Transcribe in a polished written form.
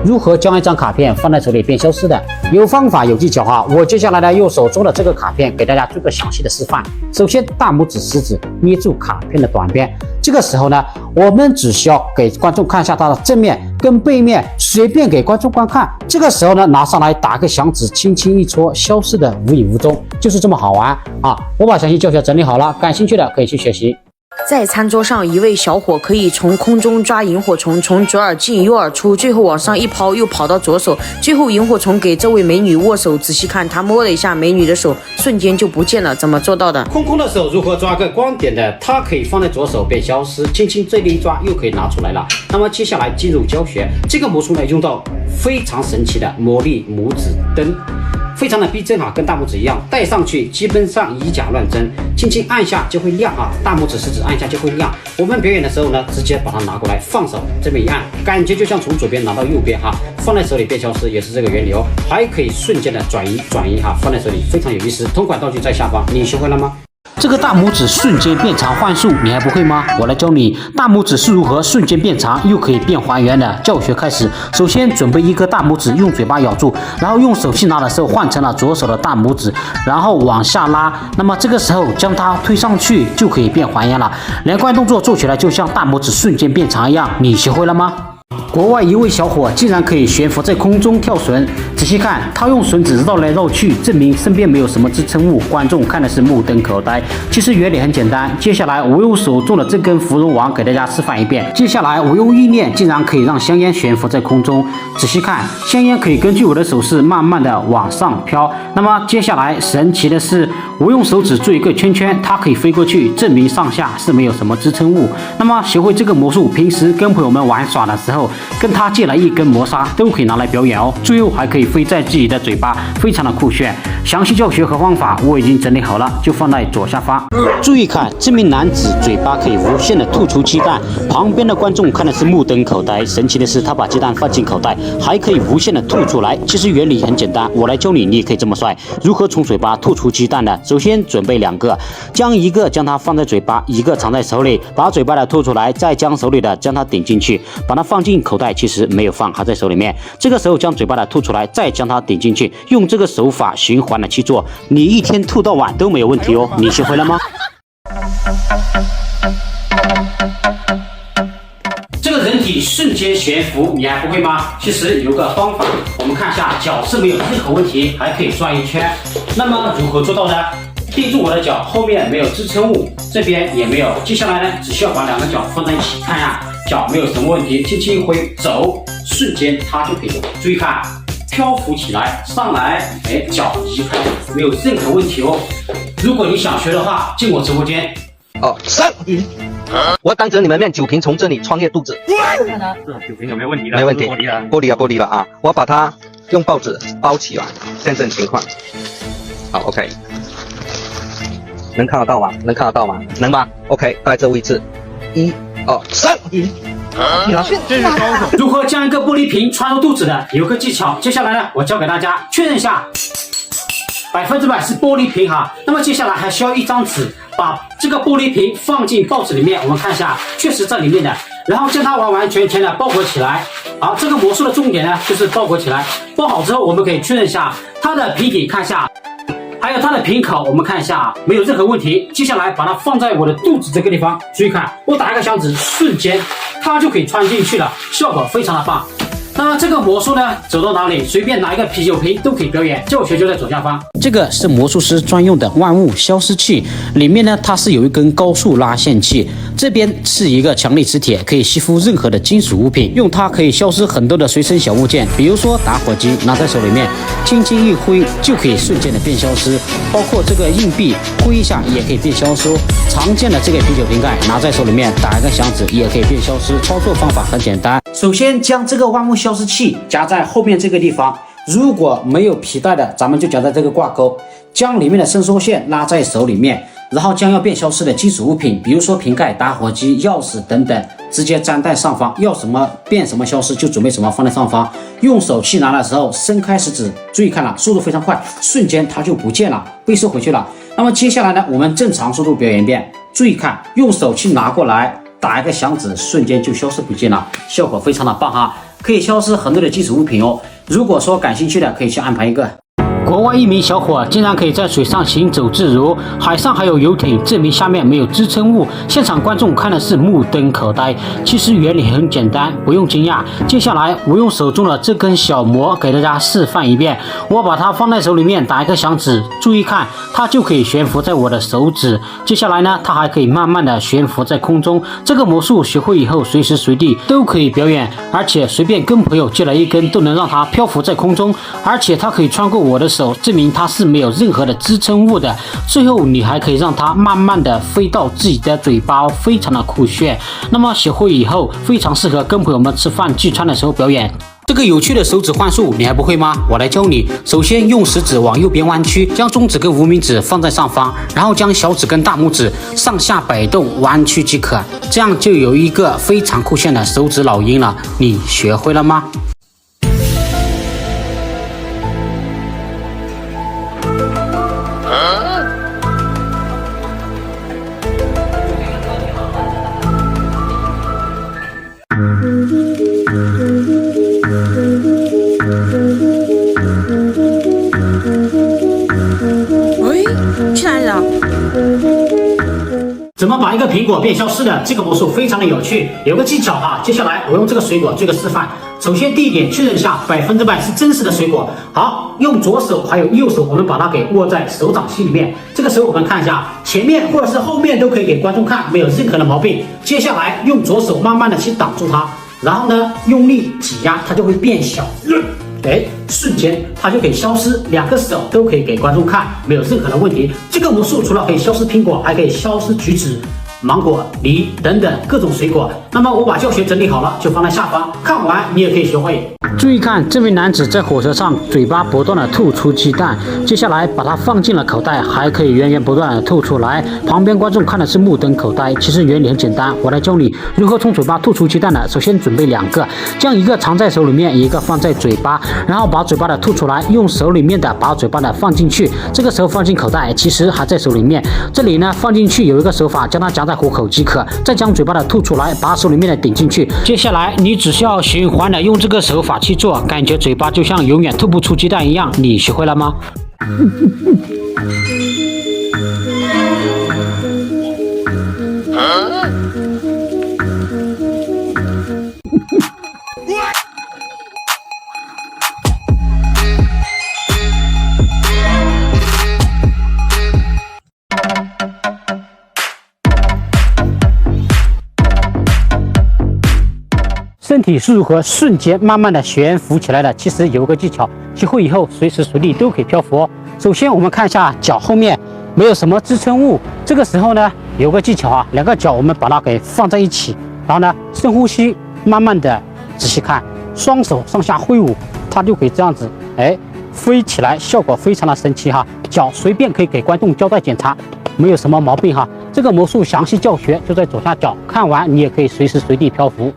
如何将一张卡片放在手里变消失的？有方法有技巧哈！我接下来呢用手做的这个卡片给大家做个详细的示范。首先，大拇指、食指捏住卡片的短边，这个时候呢，我们只需要给观众看一下它的正面跟背面，随便给观众观看。这个时候呢，拿上来打个响指，轻轻一戳，消失的无影无踪，就是这么好玩啊！我把详细教学整理好了，感兴趣的可以去学习。在餐桌上，一位小伙可以从空中抓萤火虫，从左耳进右耳出，最后往上一抛，又跑到左手，最后萤火虫给这位美女握手。仔细看，他摸了一下美女的手，瞬间就不见了，怎么做到的？空的手如何抓个光点的？它可以放在左手变消失，轻轻这里一抓又可以拿出来了。那么接下来进入教学，这个魔术呢用到非常神奇的魔力拇指灯。非常的逼真啊，跟大拇指一样，戴上去基本上以假乱真，轻轻按下就会亮啊，大拇指、食指按下就会亮。我们表演的时候呢，直接把它拿过来，放手这么一按，感觉就像从左边拿到右边哈，放在手里变消失也是这个原理哦，还可以瞬间的转移哈，放在手里非常有意思。同款道具在下方，你学会了吗？这个大拇指瞬间变长幻术，你还不会吗？我来教你，大拇指是如何瞬间变长又可以变还原的。教学开始，首先准备一个大拇指，用嘴巴咬住，然后用手去拿的时候换成了左手的大拇指，然后往下拉。那么这个时候将它推上去就可以变还原了。连贯动作做起来就像大拇指瞬间变长一样，你学会了吗？国外一位小伙竟然可以悬浮在空中跳绳，仔细看，他用绳子绕来绕去，证明身边没有什么支撑物。观众看的是目瞪口呆。其实原理很简单，接下来我用手做的这根芙蓉王给大家示范一遍。接下来我用意念竟然可以让香烟悬浮在空中，仔细看，香烟可以根据我的手势慢慢的往上飘。那么接下来神奇的是，我用手指做一个圈圈，它可以飞过去，证明上下是没有什么支撑物。那么学会这个魔术，平时跟朋友们玩耍的时候，跟他借了一根磨砂都可以拿来表演哦，最后还可以飞在自己的嘴巴，非常的酷炫。详细教学和方法我已经整理好了，就放在左下方。注意看，这名男子嘴巴可以无限的吐出鸡蛋，旁边的观众看的是目瞪口呆。神奇的是，他把鸡蛋放进口袋，还可以无限的吐出来。其实原理很简单，我来教你，你也可以这么帅。如何从嘴巴吐出鸡蛋呢？首先准备2个，将它放在嘴巴，一个藏在手里，把嘴巴的吐出来，再将手里的将它顶进去，把它放进口袋，其实没有放，还在手里面。这个时候将嘴巴的吐出来，再将它顶进去，用这个手法循环的去做，你一天吐到晚都没有问题哦。你学会了吗？这个人体瞬间悬浮，你还不会吗？其实有个方法，我们看一下，脚是没有任何问题，还可以转一圈。那么如何做到呢？定住我的脚，后面没有支撑物，这边也没有。接下来呢，只需要把2个脚放在一起，看呀，脚没有什么问题，轻轻一挥，走，瞬间它就可以走。注意看，漂浮起来，上来，脚移开，没有任何问题哦。如果你想学的话，进我直播间。3、我当着你们面酒瓶从这里穿越肚子。酒瓶有没有问题的？没问题，玻璃了啊！我把它用报纸包起来，现这种情况。好 ，OK。能看得到吗？能吧 ？OK， 在这位置，1、2、3。这是高手。如何将一个玻璃瓶穿入肚子的？有个技巧，接下来呢，我教给大家确认一下，100%是玻璃瓶哈。那么接下来还需要一张纸，把这个玻璃瓶放进报纸里面，我们看一下，确实在里面的。然后将它完完全全的包裹起来。好，这个魔术的重点呢，就是包裹起来。包好之后，我们可以确认一下它的瓶底，看一下。还有它的瓶口，我们看一下，没有任何问题。接下来把它放在我的肚子这个地方，注意看，我打一个响指，瞬间它就可以穿进去了，效果非常的棒。那么这个魔术呢，走到哪里随便拿一个啤酒瓶都可以表演，教学就在左下方。这个是魔术师专用的万物消失器，里面呢它是有一根高速拉线器，这边是一个强力磁铁，可以吸附任何的金属物品，用它可以消失很多的随身小物件，比如说打火机拿在手里面，轻轻一挥就可以瞬间的变消失，包括这个硬币挥一下也可以变消失。常见的这个啤酒瓶盖拿在手里面打一个响指也可以变消失，操作方法很简单。首先将这个万物消失器夹在后面这个地方，如果没有皮带的，咱们就夹在这个挂钩，将里面的伸缩线拉在手里面，然后将要变消失的金属物品，比如说瓶盖、打火机、钥匙等等，直接粘在上方，要什么变什么消失就准备什么放在上方。用手去拿的时候，伸开食指，注意看了，速度非常快，瞬间它就不见了，被收回去了。那么接下来呢，我们正常速度表演一遍。注意看，用手去拿过来，打一个响指，瞬间就消失不见了，效果非常的棒哈，可以消失很多的金属物品哦。如果说感兴趣的，可以去安排一个。国外一名小伙竟然可以在水上行走自如，海上还有游艇，证明下面没有支撑物。现场观众看的是目瞪口呆。其实原理很简单，不用惊讶。接下来我用手中的这根小模给大家示范一遍。我把它放在手里面，打一个响指，注意看，它就可以悬浮在我的手指。接下来呢，它还可以慢慢的悬浮在空中。这个魔术学会以后，随时随地都可以表演，而且随便跟朋友借来一根，都能让它漂浮在空中，而且它可以穿过我的手，证明它是没有任何的支撑物的。最后你还可以让它慢慢的飞到自己的嘴巴，非常的酷炫。那么学会以后，非常适合跟朋友们吃饭聚餐的时候表演。这个有趣的手指幻术你还不会吗？我来教你。首先用食指往右边弯曲，将中指跟无名指放在上方，然后将小指跟大拇指上下摆动弯曲即可，这样就有一个非常酷炫的手指老鹰了。你学会了吗？去哪里了？怎么把一个苹果变消失的？这个魔术非常的有趣，有个技巧哈。接下来我用这个水果做个示范。首先第一点，确认一下100%是真实的水果。好，用左手还有右手，我们把它给握在手掌心里面。这个时候我们看一下前面或者是后面都可以给观众看，没有任何的毛病。接下来用左手慢慢的去挡住它，然后呢用力挤压，它就会变小。瞬间它就可以消失，两个手都可以给观众看，没有任何的问题。这个魔术除了可以消失苹果，还可以消失橘子、芒果、梨等等各种水果。那么我把教学整理好了，就放在下方，看完你也可以学会。注意看，这位男子在火车上嘴巴不断的吐出鸡蛋，接下来把它放进了口袋，还可以源源不断的吐出来。旁边观众看的是目瞪口呆。其实原理很简单，我来教你如何从嘴巴吐出鸡蛋的。首先准备2个，将一个藏在手里面，一个放在嘴巴，然后把嘴巴的吐出来，用手里面的把嘴巴的放进去。这个时候放进口袋，其实还在手里面。这里呢放进去有一个手法，将它夹在虎口即可，再将嘴巴的吐出来，把手里面的顶进去。接下来你只需要循环的用这个手法去做，感觉嘴巴就像永远吐不出鸡蛋一样。你学会了吗？身体是如何瞬间慢慢的悬浮起来的？其实有个技巧，学会以后随时随地都可以漂浮哦。首先我们看一下脚后面没有什么支撑物，这个时候呢有个技巧啊，2个脚我们把它给放在一起，然后呢深呼吸，慢慢的仔细看，双手上下挥舞，它就可以这样子飞起来，效果非常的神奇哈。脚随便可以给观众交代检查，没有什么毛病哈。这个魔术详细教学就在左下角，看完你也可以随时随地漂浮。